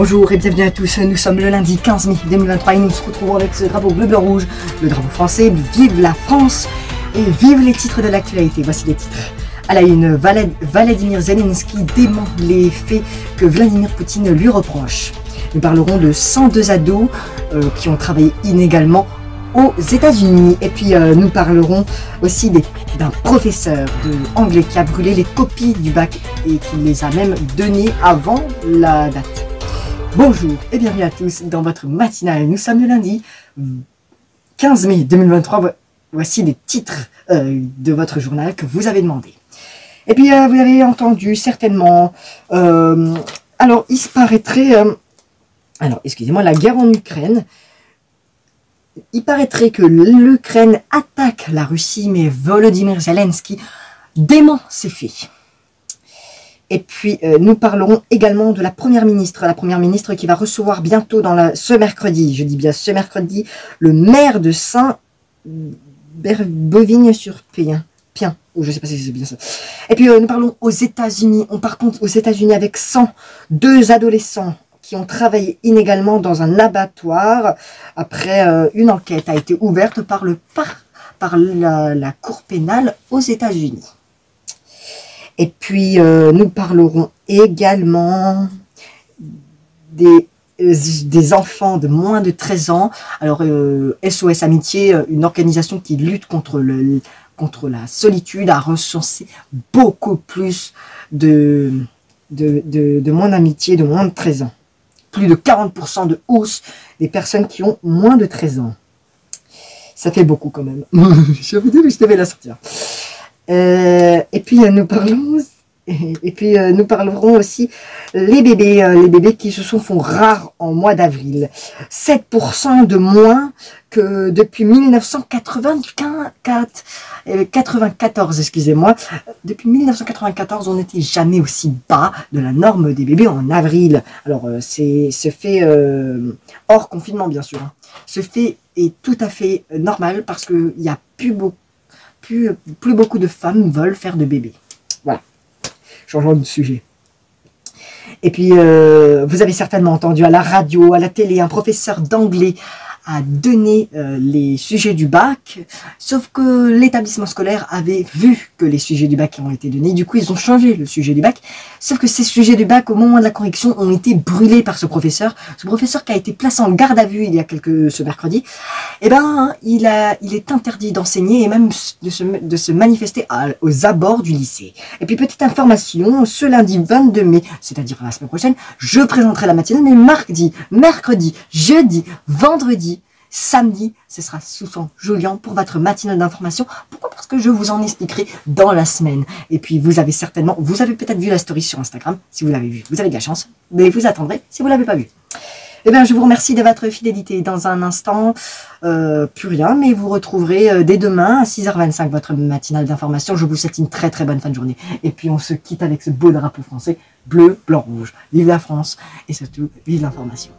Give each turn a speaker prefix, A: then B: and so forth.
A: Bonjour et bienvenue à tous, nous sommes le lundi 15 mai 2023 et nous nous retrouvons avec ce drapeau bleu-blanc-rouge, le drapeau français. Vive la France et vive les titres de l'actualité. Voici les titres. À la une, Vladimir Zelensky dément les faits que Vladimir Poutine lui reproche. Nous parlerons de 102 ados qui ont travaillé inégalement aux États-Unis. Et puis nous parlerons aussi d'un professeur de anglais qui a brûlé les copies du bac et qui les a même données avant la date. Bonjour et bienvenue à tous dans votre matinale. Nous sommes le lundi 15 mai 2023. Voici les titres de votre journal que vous avez demandé. Et puis vous avez entendu certainement. Alors il se paraîtrait. Alors excusez-moi, la guerre en Ukraine. Il paraîtrait que l'Ukraine attaque la Russie, mais Volodymyr Zelensky dément ces faits. Et puis, nous parlerons également de la première ministre qui va recevoir bientôt ce mercredi, je dis bien ce mercredi, le maire de Saint-Beuvigne-sur-Pien, ou je ne sais pas si c'est bien ça. Et puis, nous parlons aux États-Unis. On part contre aux États-Unis avec 102 adolescents qui ont travaillé inégalement dans un abattoir. Après, une enquête a été ouverte par la Cour pénale aux États-Unis. Et puis, nous parlerons également des enfants de moins de 13 ans. Alors, SOS Amitié, une organisation qui lutte contre la solitude, a recensé beaucoup plus de moins d'amitié, de moins de 13 ans. Plus de 40% de hausse des personnes qui ont moins de 13 ans. Ça fait beaucoup quand même. Je devais la sortir. Et puis nous parlerons aussi les bébés qui se font rares en mois d'avril. 7% de moins que depuis 1994, excusez-moi. Depuis 1994, on n'était jamais aussi bas de la norme des bébés en avril. Alors ce fait hors confinement bien sûr. Ce fait est tout à fait normal parce qu'il n'y a plus beaucoup de femmes veulent faire de bébés. Voilà. Changeons de sujet. Et puis, vous avez certainement entendu à la radio, à la télé, un professeur d'anglais a donné les sujets du bac, sauf que l'établissement scolaire avait vu que les sujets du bac ont été donnés, du coup ils ont changé le sujet du bac, sauf que ces sujets du bac au moment de la correction ont été brûlés par ce professeur qui a été placé en garde à vue ce mercredi. Et ben il est interdit d'enseigner et même de se manifester aux abords du lycée. Et puis petite information, ce lundi 22 mai, c'est-à-dire la semaine prochaine, je présenterai la matinale, mais mardi, mercredi, jeudi, vendredi, samedi, ce sera Susan Julien pour votre matinale d'information. Pourquoi? Parce que je vous en expliquerai dans la semaine. Et puis vous avez peut-être vu la story sur Instagram. Si vous l'avez vu, vous avez de la chance. Mais vous attendrez si vous ne l'avez pas vu. Eh bien, je vous remercie de votre fidélité. Dans un instant, plus rien, mais vous retrouverez dès demain à 6h25 votre matinale d'information. Je vous souhaite une très très bonne fin de journée. Et puis on se quitte avec ce beau drapeau français, bleu, blanc, rouge. Vive la France et surtout, vive l'information.